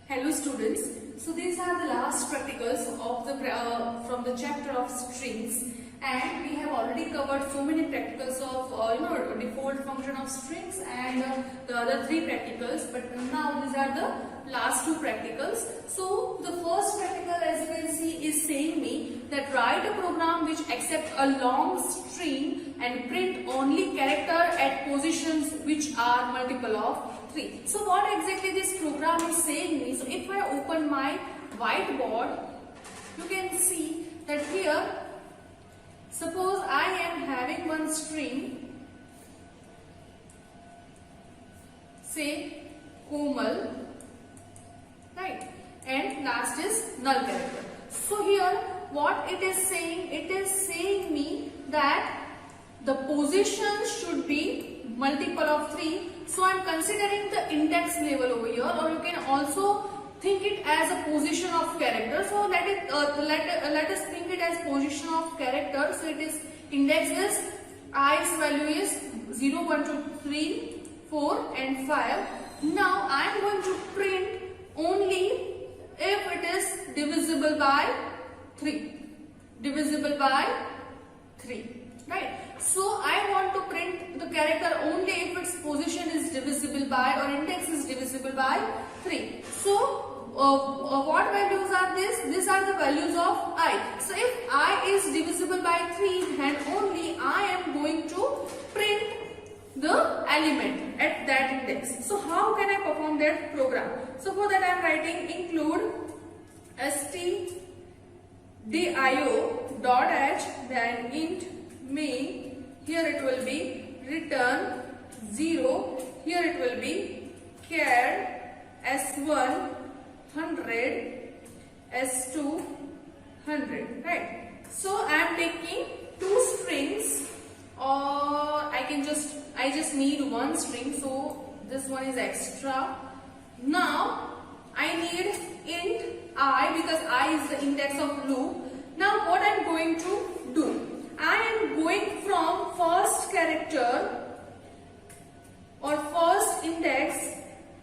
Hello students, so these are the last practicals of the from the chapter of strings, and we have already covered so many practicals of default function of strings and the other three practicals, but now these are the last two practicals. So the first practical, as you can see, is saying me that write a program which accepts a long string and print only character at positions which are multiple of 3. So what exactly this program is saying me? So if I open my whiteboard, you can see that here, suppose I am having one string, say Komal, right, and last is null character. So here what it is saying me that the position should be multiple of 3. So I am considering the index level over here, or you can also think it as a position of character. So let us think it as position of character. So it is index is i's value is 0, 1, 2, 3, 4 and 5. Now I am going to print only if it is divisible by 3. Divisible by 3. Right. So I want to print the character only if its position is divisible by or index is divisible by 3. So what values are this? These are the values of I. So if I is divisible by 3, then only I am going to print the element at that index. So how can I perform that program? So for that I am writing include stdio.h, then int main, here it will be return 0, here it will be char s1 100 s2 100, right? So I am taking two strings, or I just need one string, so this one is extra. Now I need int I because I is the index of loop. Now what I am going to do? I am going from first character or first index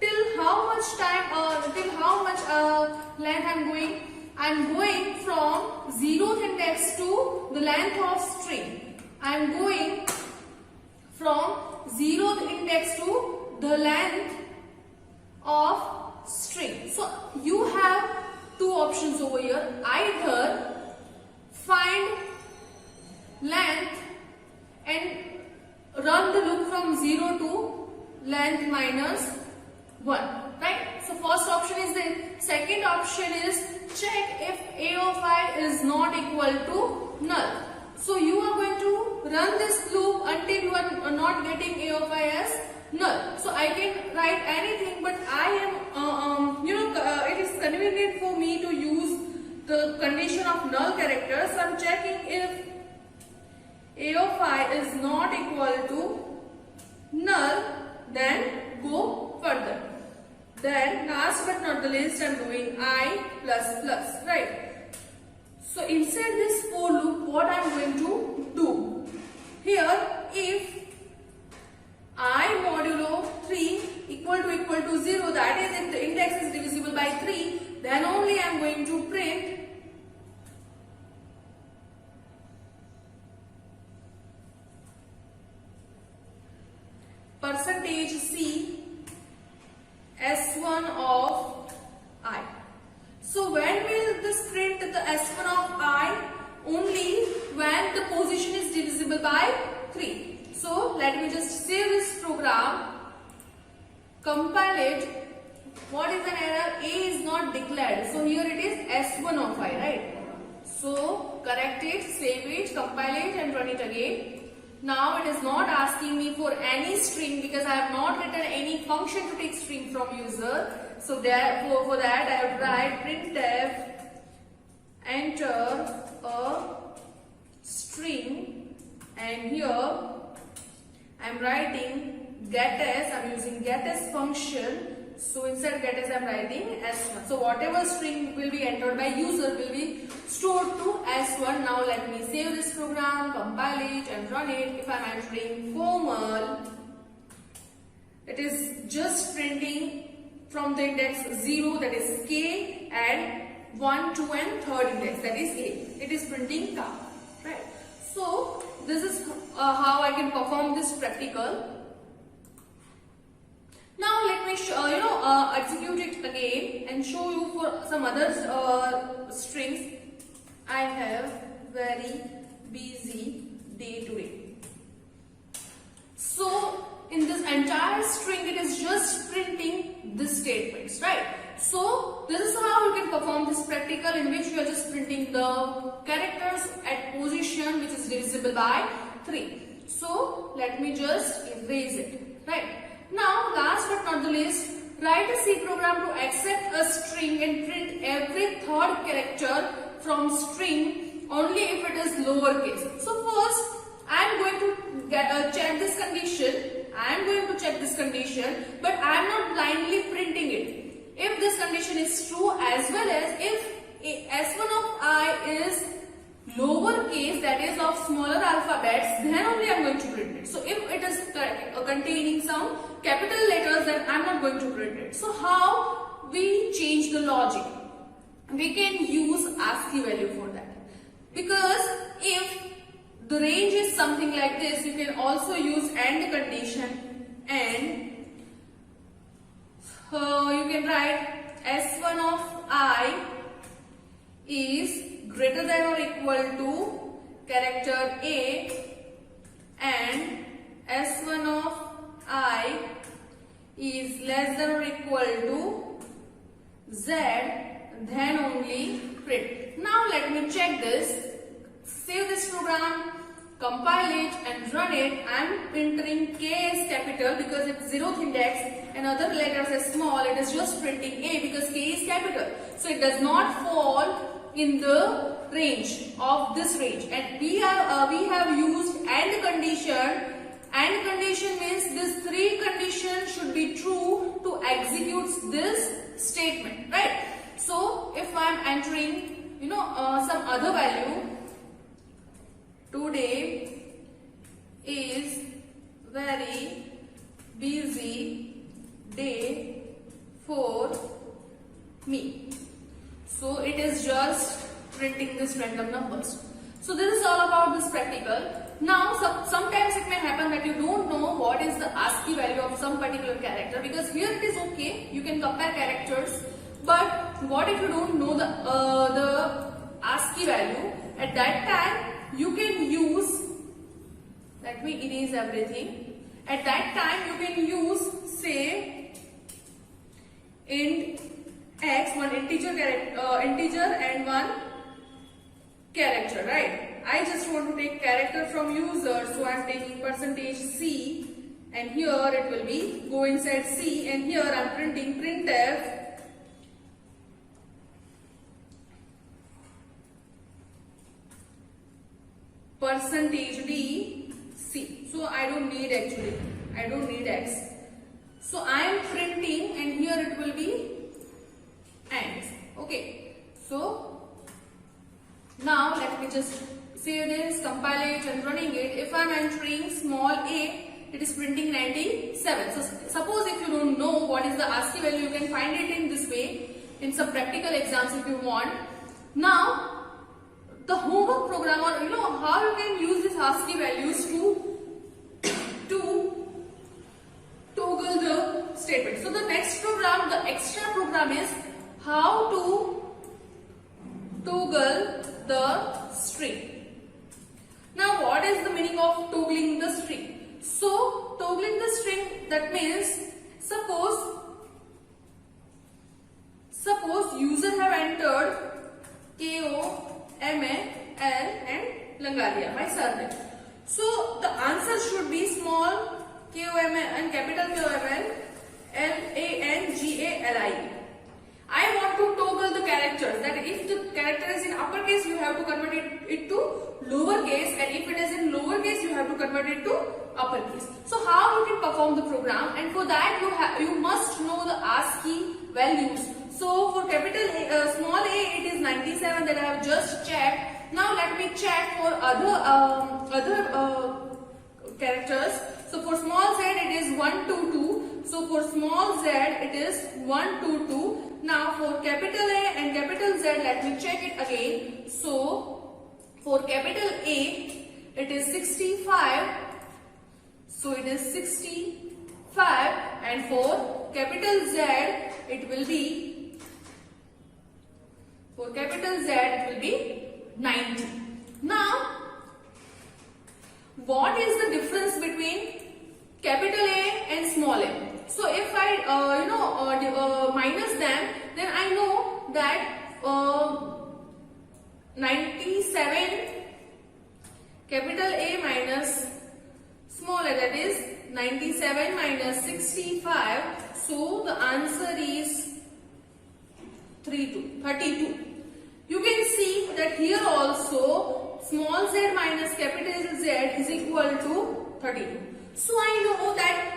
till how much time till how much length I am going? I am going from 0th index to the length of string. I am going from 0th index to the length of string. So you have two options over here. Either find length and run the loop from 0 to length minus 1, right? So first option is there. Second option is check if a of I is not equal to null. So you are going to run this loop until you are not getting a of I as null. So I can write anything, but I am it is convenient for me to use the condition of null character. So I am checking if a of I is not equal to null, then go further. Then last but not the least I am doing I plus plus, right? So inside this for loop what I am going to do? Here if I modulo 3 equal to 0, that is if the index is divisible by 3, then only I am going to print percentage C S1 of I. So when will this print the S1 of I? Only when the position is divisible by 3. So let me just save this program, compile it. What is an error? A is not declared. So here it is S1 of I, right? So correct it, save it, compile it and run it again. Now it is not asking me for any string because I have not written any function to take string from user. So therefore for that I have to write printf enter a string, and here I am writing getS. I am using getS function. So inside getS I am writing S1. So whatever string will be entered by user will be stored to S1. Now let me save this program, compile it and run it. If I am entering formal, it is just printing from the index 0, that is K, and 1, 2 and third index, that is A. It is printing K, right? So this is how I can perform this practical. Now let me execute it again and show you for some other strings. I have very busy day today. So in this entire string it is just printing this statements, right? So this is how you can perform this practical, in which you are just printing the characters at position which is divisible by 3. So let me just erase it, right? Now last but not the least, write a C program to accept a string and print every third character from string only if it is lowercase. So first I am going to check this condition. I am going to check this condition, but I am not blindly printing it. If this condition is true, as well as if S1 of I is lowercase, that is of smaller alphabets, then only I am going to print it. So if it is containing some capital letters, then I am not going to print it. So how we change the logic? We can use ASCII value for that. Because if the range is something like this, you can also use AND condition, and you can write S1 of I is greater than or equal to character A, and S1 of I is less than or equal to Z, then only print. Now let me check this. Save this program, compile it and run it. I am entering K as capital because it's 0th index and other letters as small. It is just printing A because K is capital. So it does not fall in the range of this range. And we have used AND condition. AND condition means this 3 conditions should be true to execute this statement, right? So if I am entering some other value, today is very busy day for me. So it is just printing this random numbers. So this is all about this practical. Now sometimes it may happen that you don't know what is the ASCII value of some particular character, because here it is okay, you can compare characters, but what if you don't know the ASCII value? At that time you can use, let me erase everything. At that time you can use, say, int x, one integer and one character, right? I just want to take character from user, so I am taking %C, and here it will be go inside C, and here I am printing printf %D C. So I don't need X. So I am printing, and here it will be AND. Okay. So now let me just save this, compile it and running it. If I am entering small a, it is printing 97. So suppose if you don't know what is the ASCII value, you can find it in this way in some practical exams if you want. Now the homework program, or how you can use these ASCII values to the string. Now what is the meaning of toggling the string? So toggling the string, that means suppose user have entered KOMAL and Langalia, my surname. So the answer should be small KOMAL and capital KOMAL LANGALI. I want to toggle the characters, that if the character is in uppercase you have to convert it to lowercase, and if it is in lowercase you have to convert it to uppercase. So how you can perform the program, and for that you must know the ASCII values. So for capital small a it is 97 that I have just checked. Now let me check for other characters. So for small z it is 122. So for small z it is 122. Now for capital A and capital Z, let me check it again. So for capital A it is 65. So it is 65, and for capital Z it will be 90. Now what is the difference between capital A and small a? So if I minus them, then I know that 97 capital A minus small a, that is 97 minus 65. So the answer is 32. You can see that here also small z minus capital Z is equal to 32. So I know that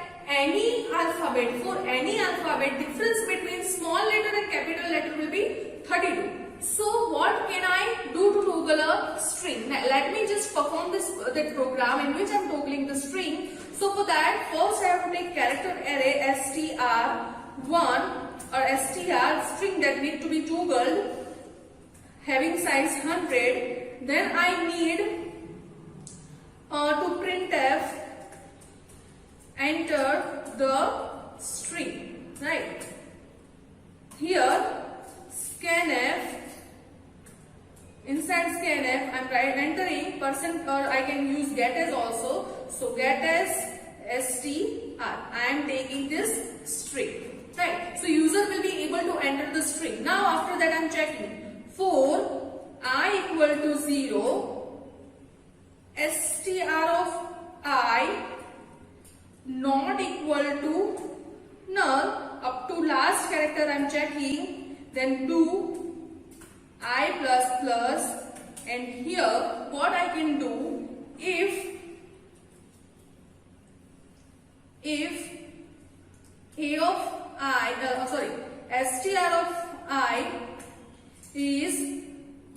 for any alphabet difference between small letter and capital letter will be 32. So what can I do to toggle a string? Now, let me just perform that program in which I am toggling the string. So for that, first I have to take character array str1 or str string that need to be toggled having size 100. Then I need to printf enter the string, right? Here scanf, inside scanf I am entering percent, or I can use get as also. So get as str, I am taking this string, right? So user will be able to enter the string. Now after that I am checking for I equal to 0, str of I not equal to null, up to last character I am checking, then do I plus plus, and here what I can do, if a of I str of I is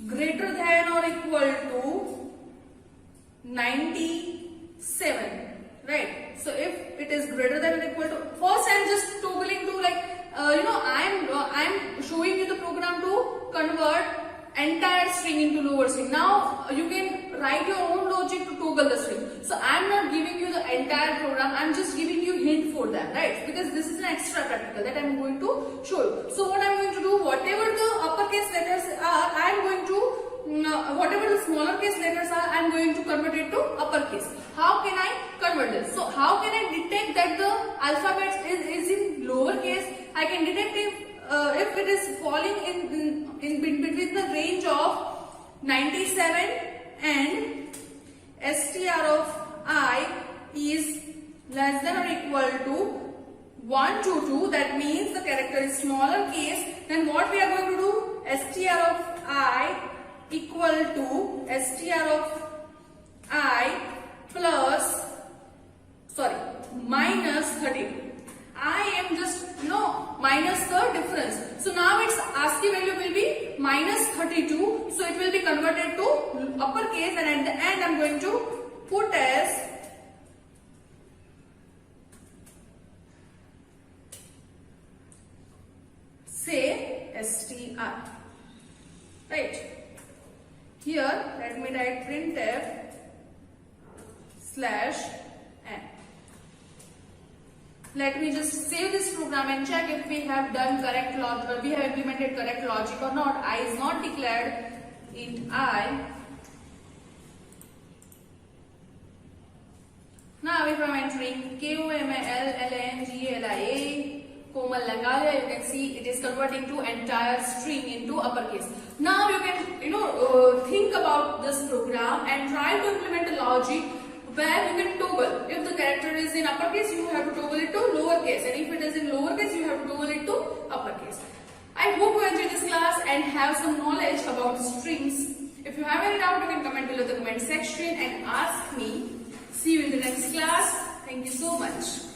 greater than or equal to 97, right? So if it is greater than or equal to, first I am just toggling to I am showing you the program to convert entire string into lower string. Now you can write your own logic to toggle the string. So I am not giving you the entire program, I am just giving you hint for that, right? Because this is an extra practical that I am going to show you. So what I am going to do, whatever the uppercase letters are, I am going to whatever the smaller case letters are, I am going to convert it to uppercase. How can I convert this? So how can I detect that the alphabet is in lower case? I can detect if it is falling in between the range of 97 and str of I is less than or equal to 1 to 2. That means the character is smaller case. Then what we are going to do? str of I equal to str of I minus 32. I am just minus the difference. So now its ASCII value will be minus 32. So it will be converted to uppercase, and at the end I am going to put as say str, right? Here let me write printf /n. Let me just save this program and check if we have done correct logic, or we have implemented correct logic or not. I is not declared. int I. Now if I'm entering KOMALLANGLIA, Komal Langalia, you can see it is converting to entire string into uppercase. Now you can think about this program and try to implement a logic where you can toggle. If the character is in uppercase, you have to toggle it to lowercase, and if it is in lowercase, you have to toggle it to uppercase. I hope you enjoyed this class and have some knowledge about strings. If you have any doubt, you can comment below the comment section and ask me. See you in the next class. Thank you so much.